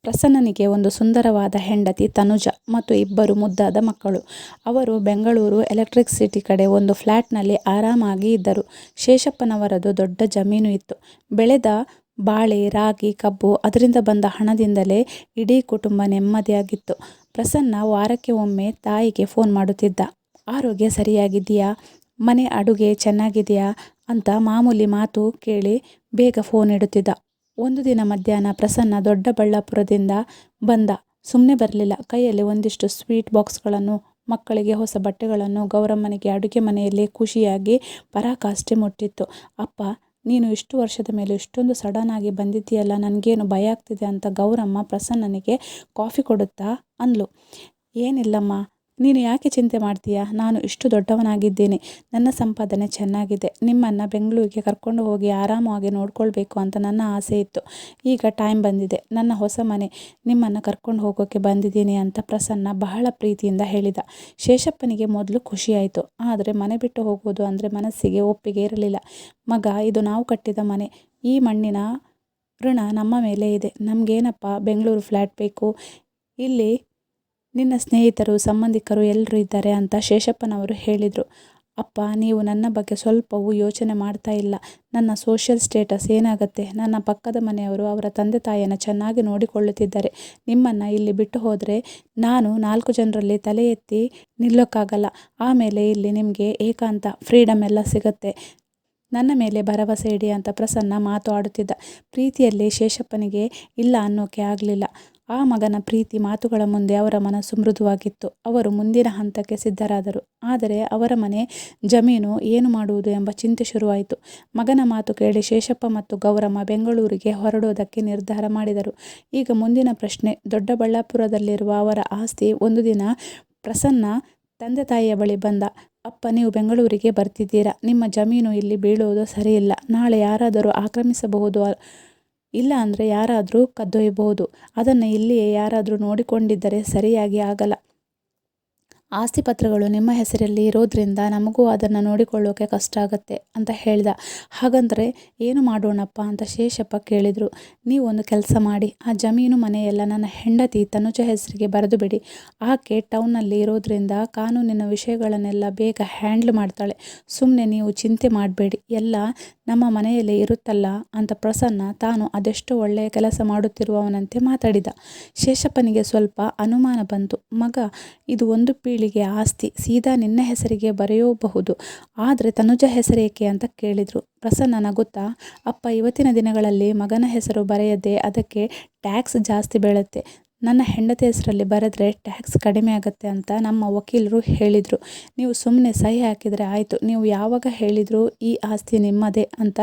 ಪ್ರಸನ್ನನಿಗೆ ಒಂದು ಸುಂದರವಾದ ಹೆಂಡತಿ ತನುಜ ಮತ್ತು ಇಬ್ಬರು ಮುದ್ದಾದ ಮಕ್ಕಳು. ಅವರು ಬೆಂಗಳೂರು ಎಲೆಕ್ಟ್ರಿಕ್ ಸಿಟಿ ಕಡೆ ಒಂದು ಫ್ಲ್ಯಾಟ್ನಲ್ಲಿ ಆರಾಮಾಗಿ ಇದ್ದರು. ಶೇಷಪ್ಪನವರದು ದೊಡ್ಡ ಜಮೀನು ಇತ್ತು. ಬೆಳೆದ ಬಾಳೆ, ರಾಗಿ, ಕಬ್ಬು, ಅದರಿಂದ ಬಂದ ಹಣದಿಂದಲೇ ಇಡೀ ಕುಟುಂಬ ನೆಮ್ಮದಿಯಾಗಿತ್ತು. ಪ್ರಸನ್ನ ವಾರಕ್ಕೆ ಒಮ್ಮೆ ತಾಯಿಗೆ ಫೋನ್ ಮಾಡುತ್ತಿದ್ದ. ಆರೋಗ್ಯ ಸರಿಯಾಗಿದೆಯಾ, ಮನೆ ಅಡುಗೆ ಚೆನ್ನಾಗಿದೆಯಾ ಅಂತ ಮಾಮೂಲಿ ಮಾತು ಕೇಳಿ ಬೇಗ ಫೋನ್ ಇಡುತ್ತಿದ್ದ. ಒಂದು ದಿನ ಮಧ್ಯಾಹ್ನ ಪ್ರಸನ್ನ ದೊಡ್ಡಬಳ್ಳಾಪುರದಿಂದ ಬಂದ. ಸುಮ್ಮನೆ ಬರಲಿಲ್ಲ. ಕೈಯಲ್ಲಿ ಒಂದಿಷ್ಟು ಸ್ವೀಟ್ ಬಾಕ್ಸ್ಗಳನ್ನು, ಮಕ್ಕಳಿಗೆ ಹೊಸ ಬಟ್ಟೆಗಳನ್ನು, ಗೌರಮ್ಮನಿಗೆ ಅಡುಗೆ ಮನೆಯಲ್ಲಿ ಖುಷಿಯಾಗಿ ಪರಾಕಾಷ್ಠೆ ಮುಟ್ಟಿತ್ತು. ಅಪ್ಪ, ನೀನು ಇಷ್ಟು ವರ್ಷದ ಮೇಲೆ ಇಷ್ಟೊಂದು ಸಡನ್ ಆಗಿ ಬಂದಿದ್ದೀಯಲ್ಲ, ನನಗೇನು ಭಯ ಆಗ್ತಿದೆ ಅಂತ ಗೌರಮ್ಮ ಪ್ರಸನ್ನನಿಗೆ ಕಾಫಿ ಕೊಡುತ್ತಾ ಅಂದ್ಲು. ಏನಿಲ್ಲಮ್ಮ, ನೀನು ಯಾಕೆ ಚಿಂತೆ ಮಾಡ್ತೀಯಾ? ನಾನು ಇಷ್ಟು ದೊಡ್ಡವನಾಗಿದ್ದೀನಿ, ನನ್ನ ಸಂಪಾದನೆ ಚೆನ್ನಾಗಿದೆ. ನಿಮ್ಮನ್ನು ಬೆಂಗಳೂರಿಗೆ ಕರ್ಕೊಂಡು ಹೋಗಿ ಆರಾಮವಾಗಿ ನೋಡ್ಕೊಳ್ಬೇಕು ಅಂತ ನನ್ನ ಆಸೆ ಇತ್ತು. ಈಗ ಟೈಮ್ ಬಂದಿದೆ. ನನ್ನ ಹೊಸ ಮನೆ, ನಿಮ್ಮನ್ನು ಕರ್ಕೊಂಡು ಹೋಗೋಕ್ಕೆ ಬಂದಿದ್ದೀನಿ ಅಂತ ಪ್ರಸನ್ನ ಬಹಳ ಪ್ರೀತಿಯಿಂದ ಹೇಳಿದ. ಶೇಷಪ್ಪನಿಗೆ ಮೊದಲು ಖುಷಿಯಾಯಿತು. ಆದರೆ ಮನೆ ಬಿಟ್ಟು ಹೋಗೋದು ಅಂದರೆ ಮನಸ್ಸಿಗೆ ಒಪ್ಪಿಗೆ ಇರಲಿಲ್ಲ. ಮಗ, ಇದು ನಾವು ಕಟ್ಟಿದ ಮನೆ. ಈ ಮಣ್ಣಿನ ಋಣ ನಮ್ಮ ಮೇಲೆ ಇದೆ. ನಮಗೇನಪ್ಪ ಬೆಂಗಳೂರು ಫ್ಲ್ಯಾಟ್ ಬೇಕು? ಇಲ್ಲಿ ನಿನ್ನ ಸ್ನೇಹಿತರು, ಸಂಬಂಧಿಕರು ಎಲ್ಲರೂ ಇದ್ದಾರೆ ಅಂತ ಶೇಷಪ್ಪನವರು ಹೇಳಿದರು. ಅಪ್ಪ, ನೀವು ನನ್ನ ಬಗ್ಗೆ ಸ್ವಲ್ಪವೂ ಯೋಚನೆ ಮಾಡ್ತಾ ಇಲ್ಲ. ನನ್ನ ಸೋಷಿಯಲ್ ಸ್ಟೇಟಸ್ ಏನಾಗುತ್ತೆ? ನನ್ನ ಪಕ್ಕದ ಮನೆಯವರು ಅವರ ತಂದೆ ತಾಯಿಯನ್ನು ಚೆನ್ನಾಗಿ ನೋಡಿಕೊಳ್ಳುತ್ತಿದ್ದಾರೆ. ನಿಮ್ಮನ್ನು ಇಲ್ಲಿ ಬಿಟ್ಟು ಹೋದರೆ ನಾನು 4 ಜನರಲ್ಲಿ ತಲೆ ಎತ್ತಿ ನಿಲ್ಲೋಕ್ಕಾಗಲ್ಲ. ಆಮೇಲೆ ಇಲ್ಲಿ ನಿಮಗೆ ಏಕಾಂತ, ಫ್ರೀಡಮ್ ಎಲ್ಲ ಸಿಗುತ್ತೆ. ನನ್ನ ಮೇಲೆ ಭರವಸೆ ಇಡಿ ಅಂತ ಪ್ರಸನ್ನ ಮಾತು ಆಡುತ್ತಿದ್ದ. ಪ್ರೀತಿಯಲ್ಲಿ ಶೇಷಪ್ಪನಿಗೆ ಇಲ್ಲ ಅನ್ನೋಕೆ ಆಗಲಿಲ್ಲ. ಆ ಮಗನ ಪ್ರೀತಿ ಮಾತುಗಳ ಮುಂದೆ ಅವರ ಮನಸ್ಸು ಮೃದುವಾಗಿತ್ತು. ಅವರು ಮುಂದಿನ ಹಂತಕ್ಕೆ ಸಿದ್ಧರಾದರು. ಆದರೆ ಅವರ ಮನೆ, ಜಮೀನು ಏನು ಮಾಡುವುದು ಎಂಬ ಚಿಂತೆ ಶುರುವಾಯಿತು. ಮಗನ ಮಾತು ಕೇಳಿ ಶೇಷಪ್ಪ ಮತ್ತು ಗೌರಮ್ಮ ಬೆಂಗಳೂರಿಗೆ ಹೊರಡೋದಕ್ಕೆ ನಿರ್ಧಾರ ಮಾಡಿದರು. ಈಗ ಮುಂದಿನ ಪ್ರಶ್ನೆ, ದೊಡ್ಡಬಳ್ಳಾಪುರದಲ್ಲಿರುವ ಅವರ ಆಸ್ತಿ. ಒಂದು ದಿನ ಪ್ರಸನ್ನ ತಂದೆ ತಾಯಿಯ ಬಳಿ ಬಂದ. ಅಪ್ಪ, ನೀವು ಬೆಂಗಳೂರಿಗೆ ಬರ್ತಿದ್ದೀರಾ. ನಿಮ್ಮ ಜಮೀನು ಇಲ್ಲಿ ಬೀಳೋದು ಸರಿಯಿಲ್ಲ. ನಾಳೆ ಯಾರಾದರೂ ಆಕ್ರಮಿಸಬಹುದು, ಇಲ್ಲ ಅಂದರೆ ಯಾರಾದರೂ ಕದ್ದೊಯ್ಯಬಹುದು. ಅದನ್ನು ಇಲ್ಲಿಯೇ ಯಾರಾದರೂ ನೋಡಿಕೊಂಡಿದ್ದರೆ ಸರಿಯಾಗಿ ಆಗಲ್ಲ. ಆಸ್ತಿ ಪತ್ರಗಳು ನಿಮ್ಮ ಹೆಸರಲ್ಲಿ ಇರೋದ್ರಿಂದ ನಮಗೂ ಅದನ್ನು ನೋಡಿಕೊಳ್ಳೋಕೆ ಕಷ್ಟ ಆಗುತ್ತೆ ಅಂತ ಹೇಳಿದ. ಹಾಗಂದರೆ ಏನು ಮಾಡೋಣಪ್ಪ ಅಂತ ಶೇಷಪ್ಪ ಕೇಳಿದರು. ನೀವೊಂದು ಕೆಲಸ ಮಾಡಿ, ಆ ಜಮೀನು ಮನೆಯೆಲ್ಲ ನನ್ನ ಹೆಂಡತಿ ತನುಜ ಹೆಸರಿಗೆ ಬರೆದು ಬಿಡಿ. ಆಕೆ ಟೌನ್ನಲ್ಲಿ ಇರೋದ್ರಿಂದ ಕಾನೂನಿನ ವಿಷಯಗಳನ್ನೆಲ್ಲ ಬೇಗ ಹ್ಯಾಂಡ್ಲ್ ಮಾಡ್ತಾಳೆ. ಸುಮ್ಮನೆ ನೀವು ಚಿಂತೆ ಮಾಡಬೇಡಿ, ಎಲ್ಲ ನಮ್ಮ ಮನೆಯಲ್ಲೇ ಇರುತ್ತಲ್ಲ ಅಂತ ಪ್ರಸನ್ನ ತಾನು ಅದೆಷ್ಟೋ ಒಳ್ಳೆಯ ಕೆಲಸ ಮಾಡುತ್ತಿರುವವನಂತೆ ಮಾತಾಡಿದ. ಶೇಷಪ್ಪನಿಗೆ ಸ್ವಲ್ಪ ಅನುಮಾನ ಬಂತು. ಮಗ, ಇದು ಒಂದು ಪೀಳಿಗೆ ಆಸ್ತಿ, ಸೀದಾ ನಿನ್ನ ಹೆಸರಿಗೆ ಬರೆಯಬಹುದು. ಆದರೆ ತನುಜ ಹೆಸರೇಕೆ ಅಂತ ಕೇಳಿದರು. ಪ್ರಸನ್ನ ನಗುತ್ತಾ, ಅಪ್ಪ, ಇವತ್ತಿನ ದಿನಗಳಲ್ಲಿ ಮಗನ ಹೆಸರು ಬರೆಯದೆ ಅದಕ್ಕೆ ಟ್ಯಾಕ್ಸ್ ಜಾಸ್ತಿ ಬೀಳುತ್ತೆ. ನನ್ನ ಹೆಂಡತಿ ಹೆಸರಲ್ಲಿ ಬರೆದ್ರೆ ಟ್ಯಾಕ್ಸ್ ಕಡಿಮೆ ಆಗುತ್ತೆ ಅಂತ ನಮ್ಮ ವಕೀಲರು ಹೇಳಿದರು. ನೀವು ಸುಮ್ಮನೆ ಸಹಿ ಹಾಕಿದರೆ ಆಯಿತು. ನೀವು ಯಾವಾಗ ಹೇಳಿದರೂ ಈ ಆಸ್ತಿ ನಿಮ್ಮದೇ ಅಂತ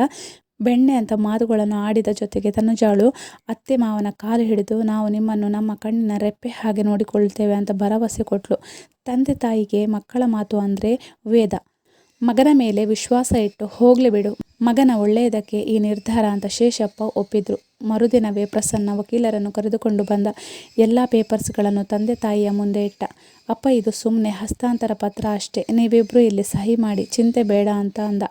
ಬೆಣ್ಣೆ ಅಂತ ಮಾತುಗಳನ್ನು ಆಡಿದ. ಜೊತೆಗೆ ತನುಜಾಳು ಅತ್ತೆ ಮಾವನ ಕಾಲು ಹಿಡಿದು ನಾವು ನಿಮ್ಮನ್ನು ನಮ್ಮ ಕಣ್ಣಿನ ರೆಪ್ಪೆ ಹಾಗೆ ನೋಡಿಕೊಳ್ತೇವೆ ಅಂತ ಭರವಸೆ ಕೊಟ್ಲು. ತಂದೆ ತಾಯಿಗೆ ಮಕ್ಕಳ ಮಾತು ಅಂದರೆ ವೇದ. ಮಗನ ಮೇಲೆ ವಿಶ್ವಾಸ ಇಟ್ಟು ಹೋಗ್ಲಿ ಬಿಡು, ಮಗನ ಒಳ್ಳೆಯದಕ್ಕೆ ಈ ನಿರ್ಧಾರ ಅಂತ ಶೇಷಪ್ಪ ಒಪ್ಪಿದ್ರು. ಮರುದಿನವೇ ಪ್ರಸನ್ನ ವಕೀಲರನ್ನು ಕರೆದುಕೊಂಡು ಬಂದ. ಎಲ್ಲ ಪೇಪರ್ಸ್ಗಳನ್ನು ತಂದೆ ತಾಯಿಯ ಮುಂದೆ ಇಟ್ಟ. ಅಪ್ಪ, ಇದು ಸುಮ್ಮನೆ ಹಸ್ತಾಂತರ ಪತ್ರ ಅಷ್ಟೇ. ನೀವಿಬ್ಬರು ಇಲ್ಲಿ ಸಹಿ ಮಾಡಿ, ಚಿಂತೆ ಬೇಡ ಅಂತ ಅಂದ.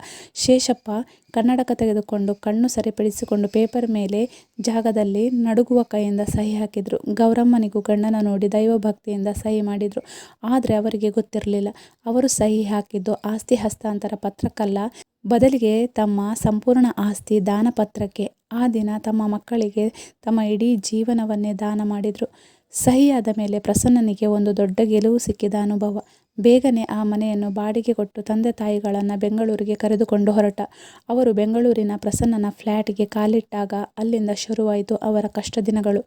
ಶೇಷಪ್ಪ ಕನ್ನಡಕ ತೆಗೆದುಕೊಂಡು ಕಣ್ಣು ಸರಿಪಡಿಸಿಕೊಂಡು ಪೇಪರ್ ಮೇಲೆ ಜಾಗದಲ್ಲಿ ನಡುಗುವ ಕೈಯಿಂದ ಸಹಿ ಹಾಕಿದರು. ಗೌರಮ್ಮನಿಗೂ ಗಂಡನ ನೋಡಿ ದೈವಭಕ್ತಿಯಿಂದ ಸಹಿ ಮಾಡಿದರು. ಆದರೆ ಅವರಿಗೆ ಗೊತ್ತಿರಲಿಲ್ಲ, ಅವರು ಸಹಿ ಹಾಕಿದ್ದು ಆಸ್ತಿ ಹಸ್ತಾಂತರ ಪತ್ರಕ್ಕಲ್ಲ, ಬದಲಿಗೆ ತಮ್ಮ ಸಂಪೂರ್ಣ ಆಸ್ತಿ ದಾನಪತ್ರಕ್ಕೆ. ಆ ದಿನ ತಮ್ಮ ಮಕ್ಕಳಿಗೆ ತಮ್ಮ ಇಡೀ ಜೀವನವನ್ನೇ ದಾನ ಮಾಡಿದರು. ಸಹಿಯಾದ ಮೇಲೆ ಪ್ರಸನ್ನನಿಗೆ ಒಂದು ದೊಡ್ಡ ಗೆಲುವು ಸಿಕ್ಕಿದ ಅನುಭವ. ಬೇಗನೆ ಆ ಮನೆಯನ್ನು ಬಾಡಿಗೆ ಕೊಟ್ಟು ತಂದೆ ತಾಯಿಗಳನ್ನು ಬೆಂಗಳೂರಿಗೆ ಕರೆದುಕೊಂಡು ಹೊರಟ. ಅವರು ಬೆಂಗಳೂರಿನ ಪ್ರಸನ್ನನ ಫ್ಲ್ಯಾಟ್ಗೆ ಕಾಲಿಟ್ಟಾಗ ಅಲ್ಲಿಂದ ಶುರುವಾಯಿತು ಅವರ ಕಷ್ಟ ದಿನಗಳು.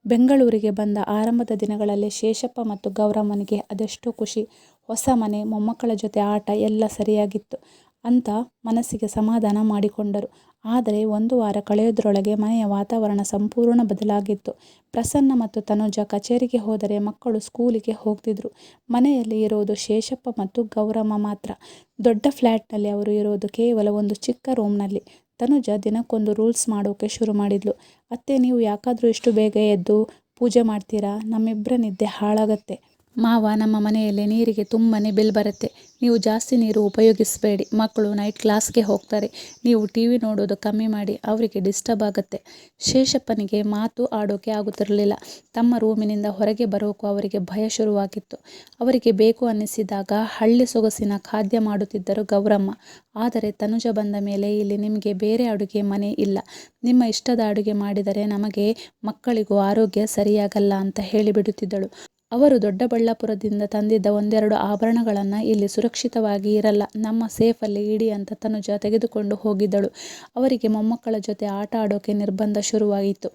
ಬೆಂಗಳೂರಿಗೆ ಬಂದ ಆರಂಭದ ದಿನಗಳಲ್ಲಿ ಶೇಷಪ್ಪ ಮತ್ತು ಗೌರಮ್ಮನಿಗೆ ಅದೆಷ್ಟೋ ಖುಷಿ. ಹೊಸ ಮನೆ, ಮೊಮ್ಮಕ್ಕಳ ಜೊತೆ ಆಟ ಎಲ್ಲ ಸರಿಯಾಗಿತ್ತು ಅಂತ ಮನಸ್ಸಿಗೆ ಸಮಾಧಾನ ಮಾಡಿಕೊಂಡರು. ಆದರೆ 1 ವಾರ ಕಳೆಯೋದ್ರೊಳಗೆ ಮನೆಯ ವಾತಾವರಣ ಸಂಪೂರ್ಣ ಬದಲಾಗಿತ್ತು. ಪ್ರಸನ್ನ ಮತ್ತು ತನುಜ ಕಚೇರಿಗೆ ಹೋದರೆ ಮಕ್ಕಳು ಸ್ಕೂಲಿಗೆ ಹೋಗ್ತಿದ್ರು. ಮನೆಯಲ್ಲಿ ಇರೋದು ಶೇಷಪ್ಪ ಮತ್ತು ಗೌರಮ್ಮ ಮಾತ್ರ. ದೊಡ್ಡ ಫ್ಲ್ಯಾಟ್ನಲ್ಲಿ ಅವರು ಇರೋದು ಕೇವಲ ಒಂದು ಚಿಕ್ಕ ರೂಮ್ನಲ್ಲಿ. ತನುಜ ದಿನಕ್ಕೊಂದು ರೂಲ್ಸ್ ಮಾಡೋಕೆ ಶುರು ಮಾಡಿದ್ಲು. ಅತ್ತೆ, ನೀವು ಯಾಕಾದರೂ ಇಷ್ಟು ಬೇಗ ಎದ್ದು ಪೂಜೆ ಮಾಡ್ತೀರಾ? ನಮ್ಮಿಬ್ಬರ ನಿದ್ದೆ ಹಾಳಾಗತ್ತೆ. ಮಾವ, ನಮ್ಮ ಮನೆಯಲ್ಲಿ ನೀರಿಗೆ ತುಂಬನೇ ಬಿಲ್ ಬರುತ್ತೆ. ನೀವು ಜಾಸ್ತಿ ನೀರು ಉಪಯೋಗಿಸಬೇಡಿ. ಮಕ್ಕಳು ನೈಟ್ ಕ್ಲಾಸ್ಗೆ ಹೋಗ್ತಾರೆ. ನೀವು ಟಿವಿ ನೋಡೋದು ಕಮ್ಮಿ ಮಾಡಿ, ಅವರಿಗೆ ಡಿಸ್ಟರ್ಬ್ ಆಗುತ್ತೆ. ಶೇಷಪ್ಪನಿಗೆ ಮಾತು ಆಡೋಕೆ ಆಗುತ್ತಿರಲಿಲ್ಲ. ತಮ್ಮ ರೂಮಿನಿಂದ ಹೊರಗೆ ಬರೋಕ್ಕೂ ಅವರಿಗೆ ಭಯ ಶುರುವಾಗಿತ್ತು. ಅವರಿಗೆ ಬೇಕು ಅನ್ನಿಸಿದಾಗ ಹಳ್ಳಿ ಸೊಗಸಿನ ಖಾದ್ಯ ಮಾಡುತ್ತಿದ್ದರು ಗೌರಮ್ಮ. ಆದರೆ ತನುಜ ಬಂದ ಮೇಲೆ ಇಲ್ಲಿ ನಿಮಗೆ ಬೇರೆ ಅಡುಗೆ ಮನೆ ಇಲ್ಲ. ನಿಮ್ಮ ಇಷ್ಟದ ಅಡುಗೆ ಮಾಡಿದರೆ ನಮಗೆ ಮಕ್ಕಳಿಗೂ ಆರೋಗ್ಯ ಸರಿಯಾಗಲ್ಲ ಅಂತ ಹೇಳಿಬಿಡುತ್ತಿದ್ದಳು. ಅವರು ದೊಡ್ಡಬಳ್ಳಾಪುರದಿಂದ ತಂದಿದ್ದ ಒಂದೆರಡು ಆಭರಣಗಳನ್ನು ಇಲ್ಲಿ ಸುರಕ್ಷಿತವಾಗಿ ಇರಲ್ಲ, ನಮ್ಮ ಸೇಫಲ್ಲಿ ಇಡಿ ಅಂತ ತನುಜ ತೆಗೆದುಕೊಂಡು ಹೋಗಿದ್ದಳು. ಅವರಿಗೆ ಮೊಮ್ಮಕ್ಕಳ ಜೊತೆ ಆಟ ಆಡೋಕೆ ನಿರ್ಬಂಧ ಶುರುವಾಯಿತು.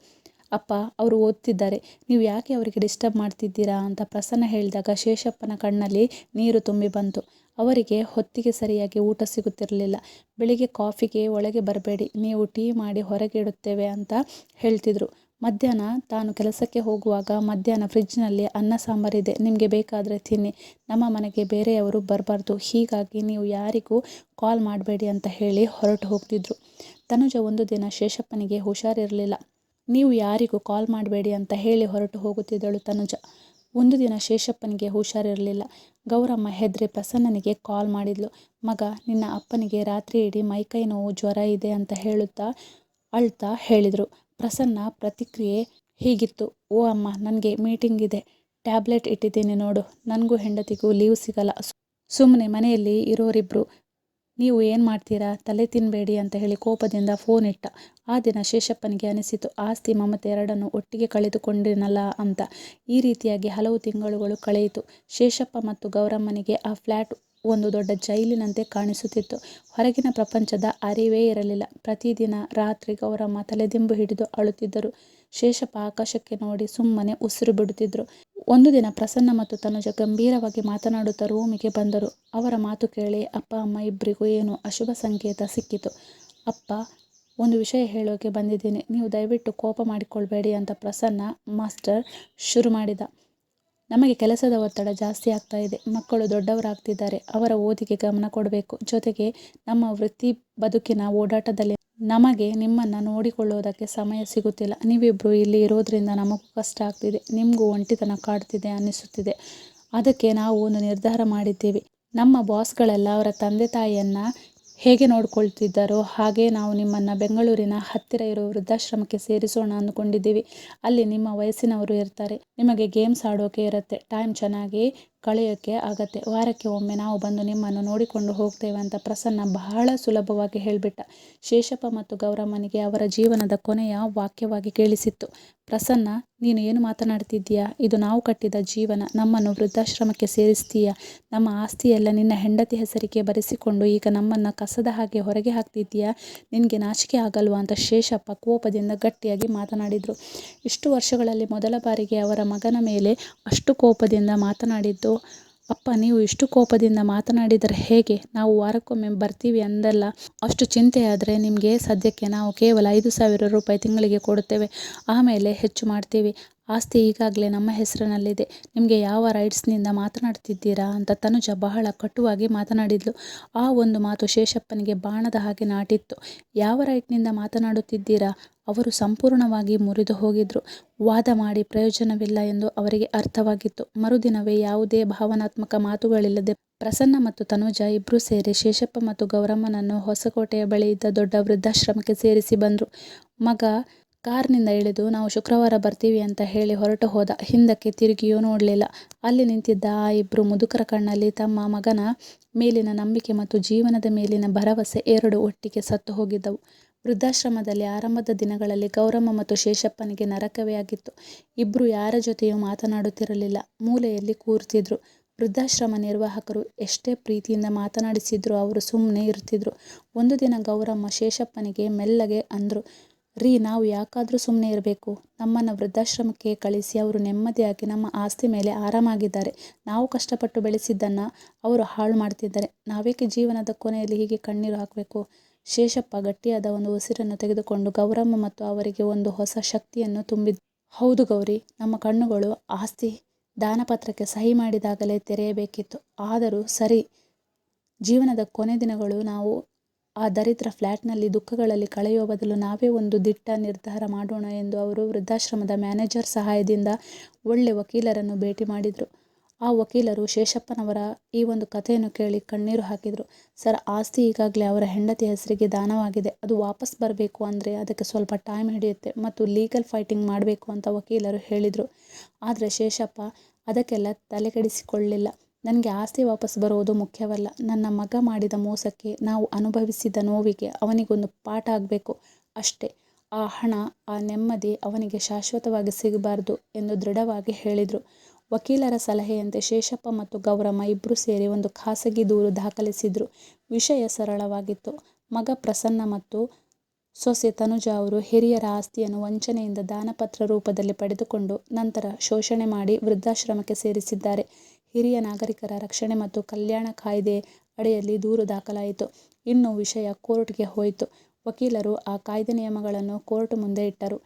ಅಪ್ಪ, ಅವರು ಓದ್ತಿದ್ದಾರೆ, ನೀವು ಯಾಕೆ ಅವರಿಗೆ ಡಿಸ್ಟರ್ಬ್ ಮಾಡ್ತಿದ್ದೀರಾ ಅಂತ ಪ್ರಸನ್ನ ಹೇಳಿದಾಗ ಶೇಷಪ್ಪನ ಕಣ್ಣಲ್ಲಿ ನೀರು ತುಂಬಿ ಬಂತು. ಅವರಿಗೆ ಹೊತ್ತಿಗೆ ಸರಿಯಾಗಿ ಊಟ ಸಿಗುತ್ತಿರಲಿಲ್ಲ. ಬೆಳಿಗ್ಗೆ ಕಾಫಿಗೆ ಒಳಗೆ ಬರಬೇಡಿ, ನೀವು ಟೀ ಮಾಡಿ ಹೊರಗೆ ಇಡುತ್ತೇವೆ ಅಂತ ಹೇಳ್ತಿದ್ರು. ಮಧ್ಯಾಹ್ನ ತಾನು ಕೆಲಸಕ್ಕೆ ಹೋಗುವಾಗ, ಮಧ್ಯಾಹ್ನ ಫ್ರಿಡ್ಜ್ನಲ್ಲಿ ಅನ್ನ ಸಾಂಬಾರಿದೆ, ನಿಮಗೆ ಬೇಕಾದರೆ ತಿನ್ನಿ, ನಮ್ಮ ಮನೆಗೆ ಬೇರೆಯವರು ಬರಬಾರ್ದು, ಹೀಗಾಗಿ ನೀವು ಯಾರಿಗೂ ಕಾಲ್ ಮಾಡಬೇಡಿ ಅಂತ ಹೇಳಿ ಹೊರಟು ಹೋಗ್ತಿದ್ರು. ತನುಜ ಒಂದು ದಿನ ಶೇಷಪ್ಪನಿಗೆ ಹುಷಾರಿರಲಿಲ್ಲ. ನೀವು ಯಾರಿಗೂ ಕಾಲ್ ಮಾಡಬೇಡಿ ಅಂತ ಹೇಳಿ ಹೊರಟು ಹೋಗುತ್ತಿದ್ದಳು ತನುಜ. ಒಂದು ದಿನ ಶೇಷಪ್ಪನಿಗೆ ಹುಷಾರಿರಲಿಲ್ಲ. ಗೌರಮ್ಮ ಹೆದ್ರಿ ಪ್ರಸನ್ನನಿಗೆ ಕಾಲ್ ಮಾಡಿದ್ಲು. ಮಗ, ನಿನ್ನ ಅಪ್ಪನಿಗೆ ರಾತ್ರಿ ಇಡೀ ಮೈಕೈ ನೋವು, ಜ್ವರ ಇದೆ ಅಂತ ಹೇಳುತ್ತಾ ಅಳ್ತಾ ಹೇಳಿದರು. ಪ್ರಸನ್ನ ಪ್ರತಿಕ್ರಿಯೆ ಹೀಗಿತ್ತು. ಓ ಅಮ್ಮ, ನನಗೆ ಮೀಟಿಂಗ್ ಇದೆ, ಟ್ಯಾಬ್ಲೆಟ್ ಇಟ್ಟಿದ್ದೀನಿ ನೋಡು, ನನಗೂ ಹೆಂಡತಿಗೂ ಲೀವ್ ಸಿಗಲ್ಲ, ಸುಮ್ಮನೆ ಮನೆಯಲ್ಲಿ ಇರೋರಿಬ್ರು, ನೀವು ಏನು ಮಾಡ್ತೀರಾ, ತಲೆ ತಿನ್ನಬೇಡಿ ಅಂತ ಹೇಳಿ ಕೋಪದಿಂದ ಫೋನ್ ಇಟ್ಟ. ಆ ದಿನ ಶೇಷಪ್ಪನಿಗೆ ಅನಿಸಿತು, ಆಸ್ತಿ ಮಮತೆ ಎರಡನ್ನು ಒಟ್ಟಿಗೆ ಕಳೆದುಕೊಂಡಿನಲ್ಲ ಅಂತ. ಈ ರೀತಿಯಾಗಿ ಹಲವು ತಿಂಗಳುಗಳು ಕಳೆಯಿತು. ಶೇಷಪ್ಪ ಮತ್ತು ಗೌರಮ್ಮನಿಗೆ ಆ ಫ್ಲ್ಯಾಟ್ ಒಂದು ದೊಡ್ಡ ಜೈಲಿನಂತೆ ಕಾಣಿಸುತ್ತಿತ್ತು. ಹೊರಗಿನ ಪ್ರಪಂಚದ ಅರಿವೇ ಇರಲಿಲ್ಲ. ಪ್ರತಿದಿನ ರಾತ್ರಿ ಗೌರಮ್ಮ ತಲೆದಿಂಬು ಹಿಡಿದು ಅಳುತ್ತಿದ್ದರು. ಶೇಷಪ್ಪ ಆಕಾಶಕ್ಕೆ ನೋಡಿ ಸುಮ್ಮನೆ ಉಸಿರು ಬಿಡುತ್ತಿದ್ರು. ಒಂದು ದಿನ ಪ್ರಸನ್ನ ಮತ್ತು ತನುಜ ಗಂಭೀರವಾಗಿ ಮಾತನಾಡುತ್ತಾ ರೂಮಿಗೆ ಬಂದರು. ಅವರ ಮಾತು ಕೇಳಿ ಅಪ್ಪ ಅಮ್ಮ ಇಬ್ಬರಿಗೂ ಏನು ಅಶುಭ ಸಂಕೇತ ಸಿಕ್ಕಿತು. ಅಪ್ಪ, ಒಂದು ವಿಷಯ ಹೇಳೋಕೆ ಬಂದಿದ್ದೀನಿ, ನೀವು ದಯವಿಟ್ಟು ಕೋಪ ಮಾಡಿಕೊಳ್ಬೇಡಿ ಅಂತ ಪ್ರಸನ್ನ ಮಾಸ್ಟರ್ ಶುರು ಮಾಡಿದ. ನಮಗೆ ಕೆಲಸದ ಒತ್ತಡ ಜಾಸ್ತಿ ಆಗ್ತಾ ಇದೆ. ಮಕ್ಕಳು ದೊಡ್ಡವರಾಗ್ತಿದ್ದಾರೆ, ಅವರ ಓದಿಗೆ ಗಮನ ಕೊಡಬೇಕು. ಜೊತೆಗೆ ನಮ್ಮ ವೃತ್ತಿ ಬದುಕಿನ ಓಡಾಟದಲ್ಲಿ ನಮಗೆ ನಿಮ್ಮನ್ನು ನೋಡಿಕೊಳ್ಳೋದಕ್ಕೆ ಸಮಯ ಸಿಗುತ್ತಿಲ್ಲ. ನೀವಿಬ್ಬರು ಇಲ್ಲಿ ಇರೋದ್ರಿಂದ ನಮಗೂ ಕಷ್ಟ ಆಗ್ತಿದೆ, ನಿಮಗೂ ಒಂಟಿತನ ಕಾಡ್ತಿದೆ ಅನ್ನಿಸುತ್ತಿದೆ. ಅದಕ್ಕೆ ನಾವು ಒಂದು ನಿರ್ಧಾರ ಮಾಡಿದ್ದೀವಿ. ನಮ್ಮ ಬಾಸ್ಗಳೆಲ್ಲ ಅವರ ತಂದೆ ತಾಯಿಯನ್ನು ಹೇಗೆ ನೋಡ್ಕೊಳ್ತಿದ್ದಾರೋ ಹಾಗೆ ನಾವು ನಿಮ್ಮನ್ನು ಬೆಂಗಳೂರಿನ ಹತ್ತಿರ ಇರೋ ವೃದ್ಧಾಶ್ರಮಕ್ಕೆ ಸೇರಿಸೋಣ ಅಂದ್ಕೊಂಡಿದ್ದೀವಿ. ಅಲ್ಲಿ ನಿಮ್ಮ ವಯಸ್ಸಿನವರು ಇರ್ತಾರೆ, ನಿಮಗೆ ಗೇಮ್ಸ್ ಆಡೋಕೆ ಇರುತ್ತೆ, ಟೈಮ್ ಚೆನ್ನಾಗಿ ಕಳೆಯೋಕ್ಕೆ ಆಗತ್ತೆ. ವಾರಕ್ಕೆ ಒಮ್ಮೆ ನಾವು ಬಂದು ನಿಮ್ಮನ್ನು ನೋಡಿಕೊಂಡು ಹೋಗ್ತೇವೆ ಅಂತ ಪ್ರಸನ್ನ ಬಹಳ ಸುಲಭವಾಗಿ ಹೇಳಿಬಿಟ್ಟ. ಶೇಷಪ್ಪ ಮತ್ತು ಗೌರಮ್ಮನಿಗೆ ಅವರ ಜೀವನದ ಕೊನೆಯ ವಾಕ್ಯವಾಗಿ ಕೇಳಿಸಿತ್ತು. ಪ್ರಸನ್ನ, ನೀನು ಏನು ಮಾತನಾಡ್ತಿದ್ದೀಯಾ? ಇದು ನಾವು ಕಟ್ಟಿದ ಜೀವನ, ನಮ್ಮನ್ನು ವೃದ್ಧಾಶ್ರಮಕ್ಕೆ ಸೇರಿಸ್ತೀಯಾ? ನಮ್ಮ ಆಸ್ತಿಯೆಲ್ಲ ನಿನ್ನ ಹೆಂಡತಿ ಹೆಸರಿಗೆ ಬರೆಸಿಕೊಂಡು ಈಗ ನಮ್ಮನ್ನು ಕಸದ ಹಾಗೆ ಹೊರಗೆ ಹಾಕ್ತಿದ್ದೀಯಾ? ನಿನಗೆ ನಾಚಿಕೆ ಆಗಲ್ವಾ ಅಂತ ಶೇಷಪ್ಪ ಕೋಪದಿಂದ ಗಟ್ಟಿಯಾಗಿ ಮಾತನಾಡಿದರು. ಇಷ್ಟು ವರ್ಷಗಳಲ್ಲಿ ಮೊದಲ ಬಾರಿಗೆ ಅವರ ಮಗನ ಮೇಲೆ ಅಷ್ಟು ಕೋಪದಿಂದ ಮಾತನಾಡಿದ್ದು. ಅಪ್ಪ, ನೀವು ಇಷ್ಟು ಕೋಪದಿಂದ ಮಾತನಾಡಿದರೆ ಹೇಗೆ? ನಾವು ವಾರಕ್ಕೊಮ್ಮೆ ಬರ್ತೀವಿ ಅಂದಲ್ಲ, ಅಷ್ಟು ಚಿಂತೆಯಾದರೆ ನಿಮಗೆ ಸದ್ಯಕ್ಕೆ ನಾವು ಕೇವಲ 5,000 ರೂಪಾಯಿ ತಿಂಗಳಿಗೆ ಕೊಡುತ್ತೇವೆ, ಆಮೇಲೆ ಹೆಚ್ಚು ಮಾಡ್ತೀವಿ. ಆಸ್ತಿ ಈಗಾಗಲೇ ನಮ್ಮ ಹೆಸರಿನಲ್ಲಿದೆ, ನಿಮಗೆ ಯಾವ ರೈಟ್ಸ್ನಿಂದ ಮಾತನಾಡ್ತಿದ್ದೀರಾ ಅಂತ ತನುಜ ಬಹಳ ಕಟುವಾಗಿ ಮಾತನಾಡಿದ್ಲು. ಆ ಒಂದು ಮಾತು ಶೇಷಪ್ಪನಿಗೆ ಬಾಣದ ಹಾಗೆ ನಾಟಿತ್ತು. ಯಾವ ರೈಟ್ನಿಂದ ಮಾತನಾಡುತ್ತಿದ್ದೀರಾ? ಅವರು ಸಂಪೂರ್ಣವಾಗಿ ಮುರಿದು ಹೋಗಿದ್ರು. ವಾದ ಮಾಡಿ ಪ್ರಯೋಜನವಿಲ್ಲ ಎಂದು ಅವರಿಗೆ ಅರ್ಥವಾಗಿತ್ತು. ಮರುದಿನವೇ ಯಾವುದೇ ಭಾವನಾತ್ಮಕ ಮಾತುಗಳಿಲ್ಲದೆ ಪ್ರಸನ್ನ ಮತ್ತು ತನುಜ ಇಬ್ಬರೂ ಸೇರಿ ಶೇಷಪ್ಪ ಮತ್ತು ಗೌರಮ್ಮನನ್ನು ಹೊಸಕೋಟೆಯ ಬಳಿ ಇದ್ದ ದೊಡ್ಡ ವೃದ್ಧಾಶ್ರಮಕ್ಕೆ ಸೇರಿಸಿ ಬಂದರು. ಮಗ ಕಾರ್ನಿಂದ ಇಳಿದು ನಾವು ಶುಕ್ರವಾರ ಬರ್ತೀವಿ ಅಂತ ಹೇಳಿ ಹೊರಟು ಹೋದ. ಹಿಂದಕ್ಕೆ ತಿರುಗಿಯೂ ನೋಡಲಿಲ್ಲ. ಅಲ್ಲಿ ನಿಂತಿದ್ದ ಆ ಇಬ್ಬರು ಮುದುಕರ ಕಣ್ಣಲ್ಲಿ ತಮ್ಮ ಮಗನ ಮೇಲಿನ ನಂಬಿಕೆ ಮತ್ತು ಜೀವನದ ಮೇಲಿನ ಭರವಸೆ ಎರಡೂ ಒಟ್ಟಿಗೆ ಸತ್ತು ಹೋಗಿದ್ದವು. ವೃದ್ಧಾಶ್ರಮದಲ್ಲಿ ಆರಂಭದ ದಿನಗಳಲ್ಲಿ ಗೌರಮ್ಮ ಮತ್ತು ಶೇಷಪ್ಪನಿಗೆ ನರಕವೇ ಆಗಿತ್ತು. ಇಬ್ಬರು ಯಾರ ಜೊತೆಯೂ ಮಾತನಾಡುತ್ತಿರಲಿಲ್ಲ, ಮೂಲೆಯಲ್ಲಿ ಕೂರ್ತಿದ್ರು. ವೃದ್ಧಾಶ್ರಮ ನಿರ್ವಾಹಕರು ಎಷ್ಟೇ ಪ್ರೀತಿಯಿಂದ ಮಾತನಾಡಿಸಿದ್ರು ಅವರು ಸುಮ್ಮನೆ ಇರ್ತಿದ್ರು. ಒಂದು ದಿನ ಗೌರಮ್ಮ ಶೇಷಪ್ಪನಿಗೆ ಮೆಲ್ಲಗೆ ಅಂದ್ರು, ರೀ, ನಾವು ಯಾಕಾದರೂ ಸುಮ್ಮನೆ ಇರಬೇಕು? ನಮ್ಮನ್ನು ವೃದ್ಧಾಶ್ರಮಕ್ಕೆ ಕಳಿಸಿ, ಅವರು ನೆಮ್ಮದಿಯಾಗಿ ನಮ್ಮ ಆಸ್ತಿ ಮೇಲೆ ಆರಾಮಾಗಿದ್ದಾರೆ. ನಾವು ಕಷ್ಟಪಟ್ಟು ಬೆಳೆಸಿದ್ದನ್ನು ಅವರು ಹಾಳು ಮಾಡ್ತಿದ್ದಾರೆ. ನಾವೇಕೆ ಜೀವನದ ಕೊನೆಯಲ್ಲಿ ಹೀಗೆ ಕಣ್ಣೀರು ಹಾಕಬೇಕು? ಶೇಷಪ್ಪ ಗಟ್ಟಿಯಾದ ಒಂದು ಉಸಿರನ್ನು ತೆಗೆದುಕೊಂಡು ಗೌರಮ್ಮ ಮತ್ತು ಅವರಿಗೆ ಒಂದು ಹೊಸ ಶಕ್ತಿಯನ್ನು ತುಂಬಿದ. ಹೌದು ಗೌರಿ, ನಮ್ಮ ಕಣ್ಣುಗಳು ಆಸ್ತಿ ದಾನಪತ್ರಕ್ಕೆ ಸಹಿ ಮಾಡಿದಾಗಲೇ ತೆರೆಯಬೇಕಿತ್ತು. ಆದರೂ ಸರಿ, ಜೀವನದ ಕೊನೆ ದಿನಗಳು ನಾವು ಆ ದರಿದ್ರ ಫ್ಲ್ಯಾಟ್ನಲ್ಲಿ ದುಃಖಗಳಲ್ಲಿ ಕಳೆಯುವ ಬದಲು ನಾವೇ ಒಂದು ದಿಟ್ಟ ನಿರ್ಧಾರ ಮಾಡೋಣ ಎಂದು ಅವರು ವೃದ್ಧಾಶ್ರಮದ ಮ್ಯಾನೇಜರ್ ಸಹಾಯದಿಂದ ಒಳ್ಳೆ ವಕೀಲರನ್ನು ಭೇಟಿ ಮಾಡಿದರು. ಆ ವಕೀಲರು ಶೇಷಪ್ಪನವರ ಈ ಒಂದು ಕಥೆಯನ್ನು ಕೇಳಿ ಕಣ್ಣೀರು ಹಾಕಿದರು. ಸರ್, ಆಸ್ತಿ ಈಗಾಗಲೇ ಅವರ ಹೆಂಡತಿ ಹೆಸರಿಗೆ ದಾನವಾಗಿದೆ. ಅದು ವಾಪಸ್ ಬರಬೇಕು ಅಂದರೆ ಅದಕ್ಕೆ ಸ್ವಲ್ಪ ಟೈಮ್ ಹಿಡಿಯುತ್ತೆ ಮತ್ತು ಲೀಗಲ್ ಫೈಟಿಂಗ್ ಮಾಡಬೇಕು ಅಂತ ವಕೀಲರು ಹೇಳಿದರು. ಆದರೆ ಶೇಷಪ್ಪ ಅದಕ್ಕೆಲ್ಲ ತಲೆಕೆಡಿಸಿಕೊಳ್ಳಲಿಲ್ಲ. ನನಗೆ ಆಸ್ತಿ ವಾಪಸ್ ಬರುವುದು ಮುಖ್ಯವಲ್ಲ. ನನ್ನ ಮಗ ಮಾಡಿದ ಮೋಸಕ್ಕೆ, ನಾವು ಅನುಭವಿಸಿದ ನೋವಿಗೆ ಅವನಿಗೊಂದು ಪಾಠ ಆಗಬೇಕು ಅಷ್ಟೇ. ಆ ಹಣ, ಆ ನೆಮ್ಮದಿ ಅವನಿಗೆ ಶಾಶ್ವತವಾಗಿ ಸಿಗಬಾರ್ದು ಎಂದು ದೃಢವಾಗಿ ಹೇಳಿದರು. ವಕೀಲರ ಸಲಹೆಯಂತೆ ಶೇಷಪ್ಪ ಮತ್ತು ಗೌರಮ್ಮ ಇಬ್ಬರೂ ಸೇರಿ ಒಂದು ಖಾಸಗಿ ದೂರು ದಾಖಲಿಸಿದ್ರು. ವಿಷಯ ಸರಳವಾಗಿತ್ತು. ಮಗ ಪ್ರಸನ್ನ ಮತ್ತು ಸೊಸೆ ತನುಜಾ ಅವರು ಹಿರಿಯರ ಆಸ್ತಿಯನ್ನು ವಂಚನೆಯಿಂದ ದಾನಪತ್ರ ರೂಪದಲ್ಲಿ ಪಡೆದುಕೊಂಡು ನಂತರ ಶೋಷಣೆ ಮಾಡಿ ವೃದ್ಧಾಶ್ರಮಕ್ಕೆ ಸೇರಿಸಿದ್ದಾರೆ. ಹಿರಿಯ ನಾಗರಿಕರ ರಕ್ಷಣೆ ಮತ್ತು ಕಲ್ಯಾಣ ಕಾಯ್ದೆ ಅಡಿಯಲ್ಲಿ ದೂರು ದಾಖಲಾಯಿತು. ಇನ್ನು ವಿಷಯ ಕೋರ್ಟ್ಗೆ ಹೋಯಿತು. ವಕೀಲರು ಆ ಕಾಯ್ದೆ ನಿಯಮಗಳನ್ನು ಕೋರ್ಟ್ ಮುಂದೆ ಇಟ್ಟರು.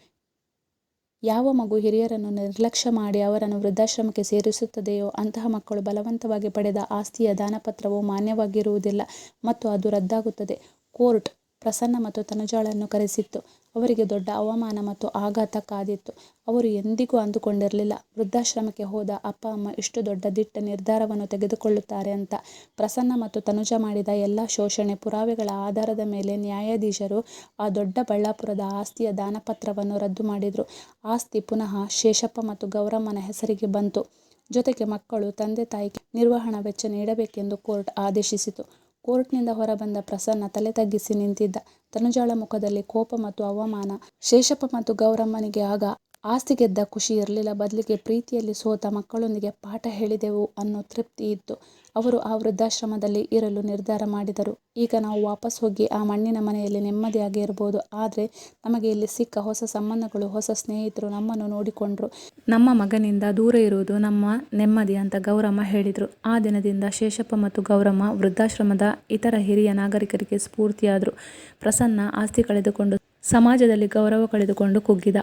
ಯಾವ ಮಗು ಹಿರಿಯರನ್ನು ನಿರ್ಲಕ್ಷ್ಯ ಮಾಡಿ ಅವರನ್ನು ವೃದ್ಧಾಶ್ರಮಕ್ಕೆ ಸೇರಿಸುತ್ತದೆಯೋ ಅಂತಹ ಮಕ್ಕಳು ಬಲವಂತವಾಗಿ ಪಡೆದ ಆಸ್ತಿಯ ದಾನಪತ್ರವು ಮಾನ್ಯವಾಗಿರುವುದಿಲ್ಲ ಮತ್ತು ಅದು ರದ್ದಾಗುತ್ತದೆ. ಕೋರ್ಟ್ ಪ್ರಸನ್ನ ಮತ್ತು ತನುಜಾಳನ್ನು ಕರೆಸಿತ್ತು. ಅವರಿಗೆ ದೊಡ್ಡ ಅವಮಾನ ಮತ್ತು ಆಘಾತ ಕಾದಿತ್ತು. ಅವರು ಎಂದಿಗೂ ಅಂದುಕೊಂಡಿರಲಿಲ್ಲ ವೃದ್ಧಾಶ್ರಮಕ್ಕೆ ಹೋದ ಅಪ್ಪ ಅಮ್ಮ ಇಷ್ಟು ದೊಡ್ಡ ದಿಟ್ಟ ನಿರ್ಧಾರವನ್ನು ತೆಗೆದುಕೊಳ್ಳುತ್ತಾರೆ ಅಂತ. ಪ್ರಸನ್ನ ಮತ್ತು ತನುಜಾ ಮಾಡಿದ ಎಲ್ಲ ಶೋಷಣೆ ಪುರಾವೆಗಳ ಆಧಾರದ ಮೇಲೆ ನ್ಯಾಯಾಧೀಶರು ಆ ದೊಡ್ಡ ಬಳ್ಳಾಪುರದ ಆಸ್ತಿಯ ದಾನಪತ್ರವನ್ನು ರದ್ದು ಮಾಡಿದರು. ಆಸ್ತಿ ಪುನಃ ಶೇಷಪ್ಪ ಮತ್ತು ಗೌರಮ್ಮನ ಹೆಸರಿಗೆ ಬಂತು. ಜೊತೆಗೆ ಮಕ್ಕಳು ತಂದೆ ತಾಯಿಗೆ ನಿರ್ವಹಣಾ ವೆಚ್ಚ ನೀಡಬೇಕೆಂದು ಕೋರ್ಟ್ ಆದೇಶಿಸಿತು. ಕೋರ್ಟ್ನಿಂದ ಹೊರಬಂದ ಪ್ರಸನ್ನ ತಲೆ ತಗ್ಗಿಸಿ ನಿಂತಿದ್ದ. ತನುಜಾಳ ಮುಖದಲ್ಲಿ ಕೋಪ ಮತ್ತು ಅವಮಾನ. ಶೇಷಪ್ಪ ಮತ್ತು ಗೌರಮ್ಮನಿಗೆ ಆಗ ಆಸ್ತಿ ಗೆದ್ದ ಖುಷಿ ಇರಲಿಲ್ಲ. ಬದಲಿಗೆ ಪ್ರೀತಿಯಲ್ಲಿ ಸೋತ ಮಕ್ಕಳೊಂದಿಗೆ ಪಾಠ ಹೇಳಿದೆವು ಅನ್ನೋ ತೃಪ್ತಿ ಇತ್ತು. ಅವರು ಆ ವೃದ್ಧಾಶ್ರಮದಲ್ಲಿ ಇರಲು ನಿರ್ಧಾರ ಮಾಡಿದರು. ಈಗ ನಾವು ವಾಪಸ್ ಹೋಗಿ ಆ ಮಣ್ಣಿನ ಮನೆಯಲ್ಲಿ ನೆಮ್ಮದಿಯಾಗಿ ಇರಬಹುದು. ಆದರೆ ನಮಗೆ ಇಲ್ಲಿ ಸಿಕ್ಕ ಹೊಸ ಸಂಬಂಧಗಳು, ಹೊಸ ಸ್ನೇಹಿತರು ನಮ್ಮನ್ನು ನೋಡಿಕೊಂಡ್ರು. ನಮ್ಮ ಮಗನಿಂದ ದೂರ ಇರುವುದು ನಮ್ಮ ನೆಮ್ಮದಿ ಅಂತ ಗೌರಮ್ಮ ಹೇಳಿದರು. ಆ ದಿನದಿಂದ ಶೇಷಪ್ಪ ಮತ್ತು ಗೌರಮ್ಮ ವೃದ್ಧಾಶ್ರಮದ ಇತರ ಹಿರಿಯ ನಾಗರಿಕರಿಗೆ ಸ್ಫೂರ್ತಿಯಾದರು. ಪ್ರಸನ್ನ ಆಸ್ತಿ ಕಳೆದುಕೊಂಡು ಸಮಾಜದಲ್ಲಿ ಗೌರವ ಕಳೆದುಕೊಂಡು ಕುಗ್ಗಿದ.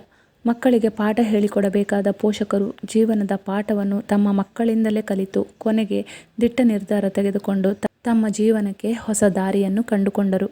ಮಕ್ಕಳಿಗೆ ಪಾಠ ಹೇಳಿಕೊಡಬೇಕಾದ ಪೋಷಕರು ಜೀವನದ ಪಾಠವನ್ನು ತಮ್ಮ ಮಕ್ಕಳಿಂದಲೇ ಕಲಿತು ಕೊನೆಗೆ ದಿಟ್ಟ ನಿರ್ಧಾರ ತೆಗೆದುಕೊಂಡು ತಮ್ಮ ಜೀವನಕ್ಕೆ ಹೊಸ ದಾರಿಯನ್ನು ಕಂಡುಕೊಂಡರು.